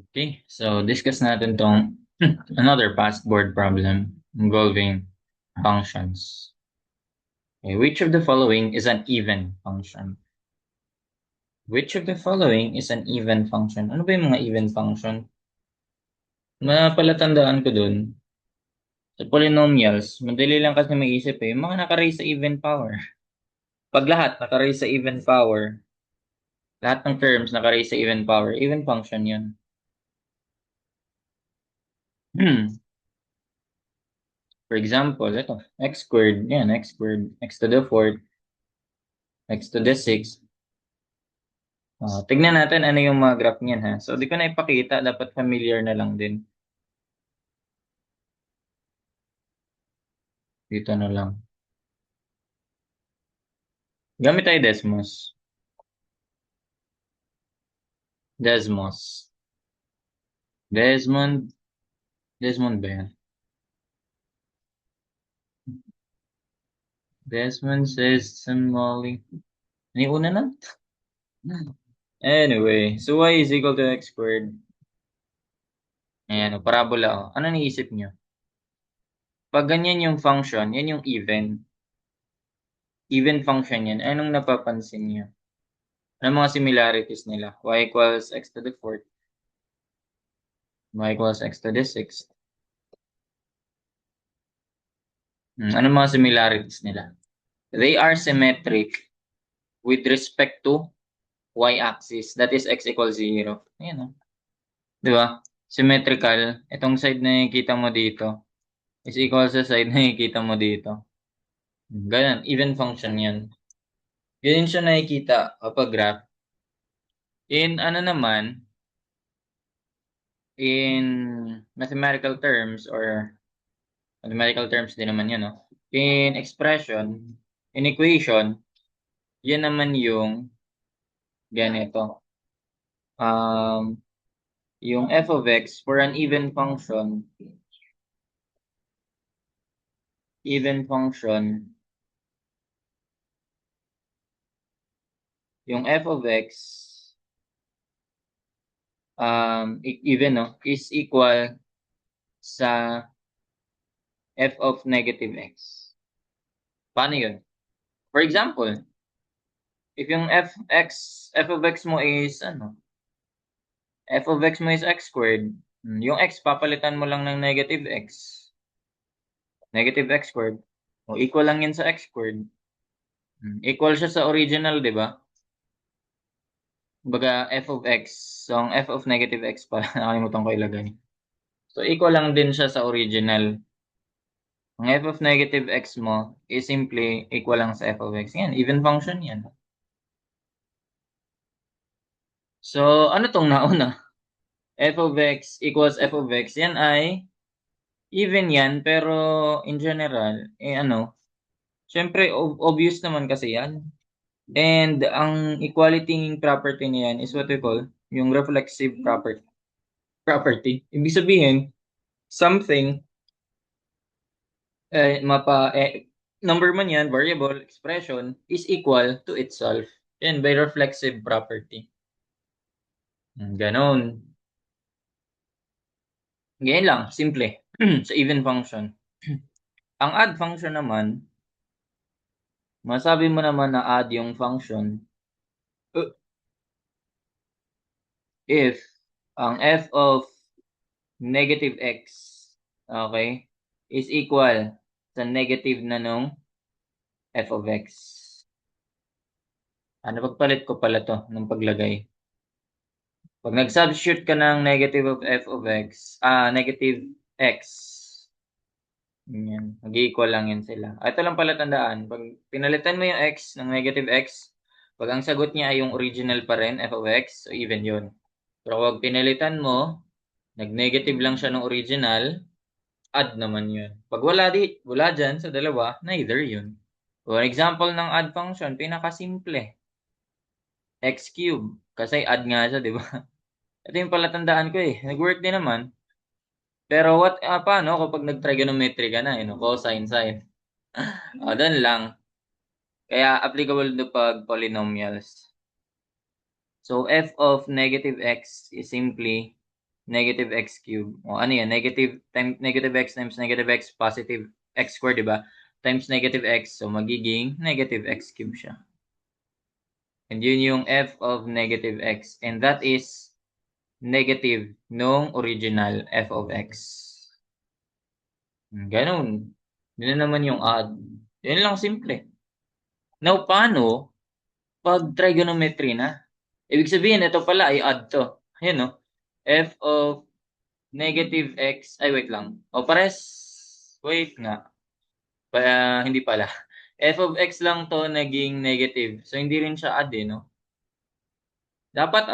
Okay, so discuss natin tong another past board problem involving functions. Okay, which of the following is an even function? Which of the following is an even function? Ano ba yung mga even function? Mapalatandaan ko dun, sa polynomials, madali lang kasi maisip eh, yung mga naka-raise sa even power. Pag lahat naka-raise sa even power, lahat ng terms naka-raise sa even power, even function yun. For example, ito, x squared, yan, x squared, x to the fourth, x to the sixth. Tignan natin ano yung mga graph niyan ha. So, di ko na ipakita. Dapat familiar na lang din. Dito na lang. Gamit tayo Desmos. Desmos. Desmond. Desmond ba yan? Desmond says Molly. Ano yung una na? Anyway, so y is equal to x squared. Ayan, o, parabola. O. Ano naisip nyo? Pag ganyan yung function, yan yung even. Even function yan. Anong napapansin nyo? Ano mga similarities nila? Y equals x to the fourth. Y equals x to the sixth. Ano mga similarities nila? They are symmetric with respect to y-axis. That is x equals 0. Ayan o. Di ba? Symmetrical. Itong side na nakikita mo dito is equal sa side na nakikita mo dito. Ganun. Even function yan. Ganyan siya nakikita kapag graph. In ano naman, in mathematical terms or mathematical terms din naman yun, no? In expression, in equation, yan naman yung ganito. Yung f of x for an even function, yung f of x, even, no, is equal sa f of negative x. Paano yun? For example, if yung f of x mo is, f of x mo is x squared, yung x, papalitan mo lang ng negative x squared, o equal lang yun sa x squared. Equal siya sa original, di ba? Baga, f of x. So, ang f of negative x pala, nakalimutan ko ilagay. So, equal lang din siya sa original. Ang f of negative x mo is simply equal lang sa f of x. Yan, even function yan. So, ano tong nauna? F of x equals f of x. Yan ay even yan, pero in general, syempre, obvious naman kasi yan. And ang equality property niyan is what we call yung reflexive property. Ibig sabihin, something, number man yan, variable, expression, is equal to itself. Yan, by reflexive property. Ganon. Ganyan lang, simple. Sa even function. Ang add function naman, masabi mo naman na add yung function if ang f of negative x, okay, is equal sa negative na nung f of x. Pagpalit ko pala to ng paglagay. Pag nag-substitute ka ng negative of f of x, negative x, yan, mag-equal lang yan sila. Ito lang pala tandaan, pag pinalitan mo yung x ng negative x, pag ang sagot niya ay yung original pa rin, f of x, so even yun. Pero pag pinalitan mo, nag-negative lang siya ng original, add naman yun. Pag wala dyan sa dalawa, neither yun. For example ng add function, pinakasimple. X cube. Kasi add nga siya, di ba? Ito yung palatandaan ko eh. Nag-work din naman. Pero paano kapag nag-trigonometry ka na, cosine, sine? Doon lang. Kaya applicable do pag polynomials. So, f of negative x is simply negative x cube. O ano yan? Negative x times negative x positive x squared, di ba? Times negative x. So, magiging negative x cube siya. And yun yung f of negative x. And that is negative nung original f of x. Ganun. Yun na naman yung odd. Yun lang simple. Now, paano pag trigonometry na? Ibig sabihin, ito pala ay odd to. Ayan, no? F of negative x. Ay, wait lang. O, pares. Wait nga. Hindi pala. F of x lang to naging negative. So, hindi rin siya odd, eh, no? Dapat,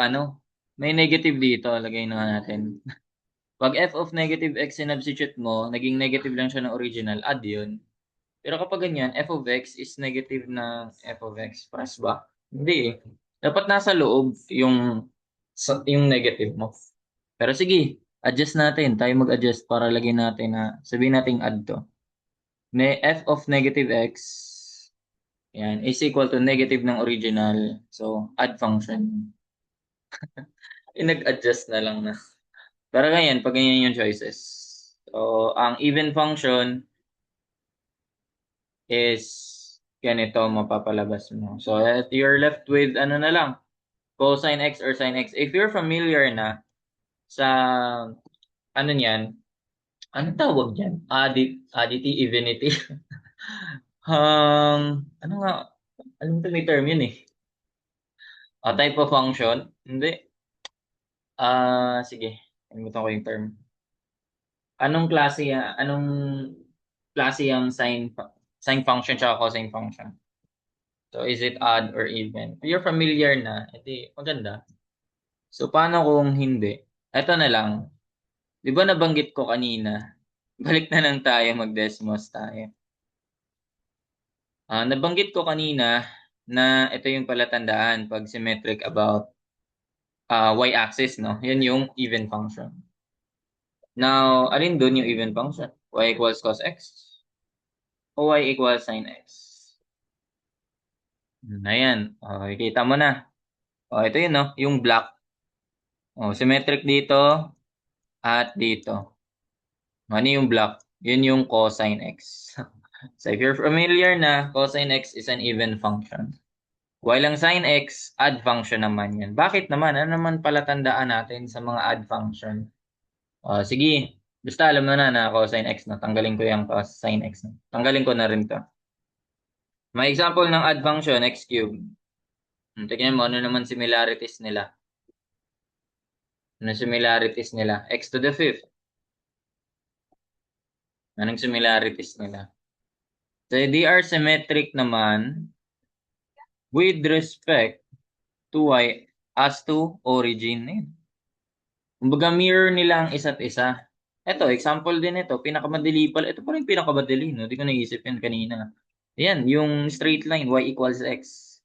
may negative dito. Lagay na nga natin. Pag f of negative x sinubstitute mo, naging negative lang siya ng original, add yun. Pero kapag ganyan, f of x is negative na f of x. Paras ba? Hindi eh. Dapat nasa loob yung negative mo. Pero sige, adjust natin. Tayo mag-adjust para lagyan natin na sabihin natin add to. F of negative x yan, is equal to negative ng original. So, add function. Nag-adjust na lang na. Pero ganyan, pag ganyan yung choices. So, ang even function is ganito mapapalabas mo. So, you're left with ano na lang, cosine x or sin x. If you're familiar na sa ano niyan, ano tawag diyan? Additive, evenity. Ano nga? Alam ko may term yun eh. A type of function? Hindi. Sige. Kalimutan ko yung term. Anong klase yung sin function tsaka cosine function? So, is it odd or even? If you're familiar na, edi maganda. So, paano kung hindi? Ito na lang. Di ba nabanggit ko kanina? Balik na lang tayo, mag-Desmos tayo. Nabanggit ko kanina na ito yung palatandaan pag symmetric about y-axis, no? Yan yung even function. Now, alin doon yung even function? Y equals cos x o y equals sin x? Ayan. Kita mo na. Ito yun, no? Yung black. Symmetric dito at dito. Ano yung black? Yun yung cosine x. So if you're familiar na, cosine x is an even function. While ang sin x, odd function naman yan. Bakit naman? Ano naman pala tandaan natin sa mga odd function? Sige, basta alam mo na cosine x na. Tanggalin ko yung cosine x na. Tanggalin ko na rin to. May example ng odd function, x cubed. Tignan mo, ano naman similarities nila? Ano similarities nila? X to the fifth. Anong similarities nila? So, they are symmetric naman with respect to y as to origin. Kumbaga mirror nila ang isa't isa. Ito, example din ito. Pinakamadali pala. Ito pa rin pinakamadali, no? Hindi ko naisip yan kanina. Ayan, yung straight line, y equals x.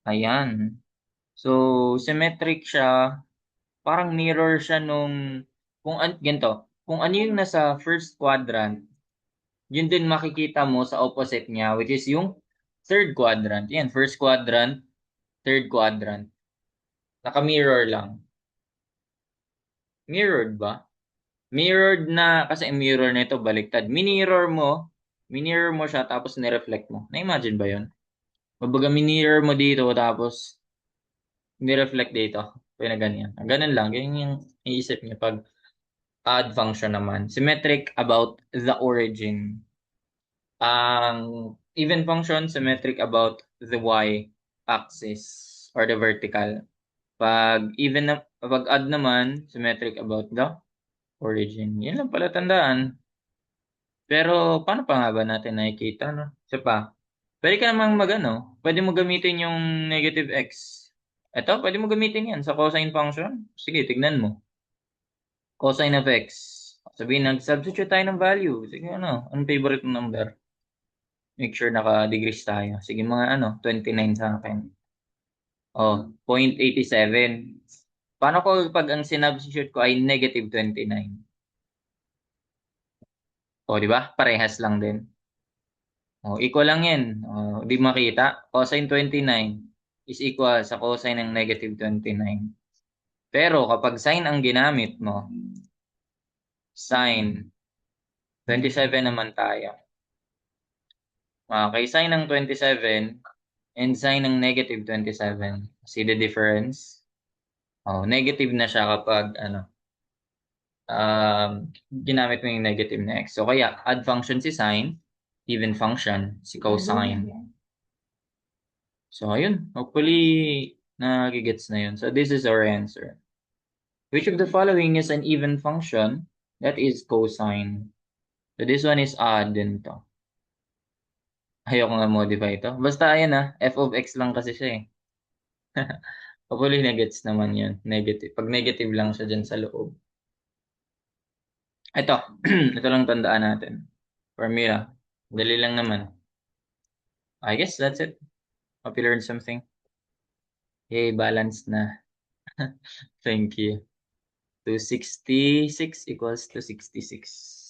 Ayan. So, symmetric siya. Parang mirror siya ganito. Kung ano yung nasa first quadrant, yun din makikita mo sa opposite niya, which is yung third quadrant. Yan, first quadrant, third quadrant. Naka-mirror lang. Mirrored ba? Mirrored na, kasi mirror nito baliktad. Minirror mo siya tapos nireflect mo. Na-imagine ba yun? Kumbaga minirror mo dito tapos nireflect dito. Kaya na ganyan. Ganun lang. Ganyan yung iisip niya pag odd function naman. Symmetric about the origin. Ang even function, symmetric about the y-axis or the vertical. Pag odd naman, symmetric about the origin. Yan lang pala tandaan. Pero paano pa nga ba natin nakikita, no? Isa pa. Pwede ka namang pwede mo gamitin yung negative x. Ito, pwede mo gamitin yan sa cosine function. Sige, tignan mo. Cosine of x. Sabihin, nag-substitute tayo ng value. Sige, anong favorite mong number? Make sure naka-degrees tayo. Sige, mga 29 sa akin. 0.87. Paano ko pag ang sinubstitute ko ay negative 29? Di ba? Parehas lang din. Equal lang yan. Di makita. Cosine 29 is equal sa cosine ng negative 29. Pero kapag sine ang ginamit mo, sine 27 naman tayo. Okay, sine ng 27 and sine ng negative 27. See the difference? Oh, negative na siya kapag ginamit mo yung negative na x. So kaya add function si sine, even function si cosine. So ayun, hopefully nagigets na yun. So this is our answer. Which of the following is an even function? That is cosine. So this one is odd din to. Ayoko nga modify ito. Basta ayan f of x lang kasi siya eh. Hopefully negets naman yun. Negative. Pag negative lang siya dyan sa loob. Ito. Ito lang tandaan natin. Formula. Dali lang naman. I guess that's it. Hope you learned something. Yay, balance na. Thank you. 266 equals to 66.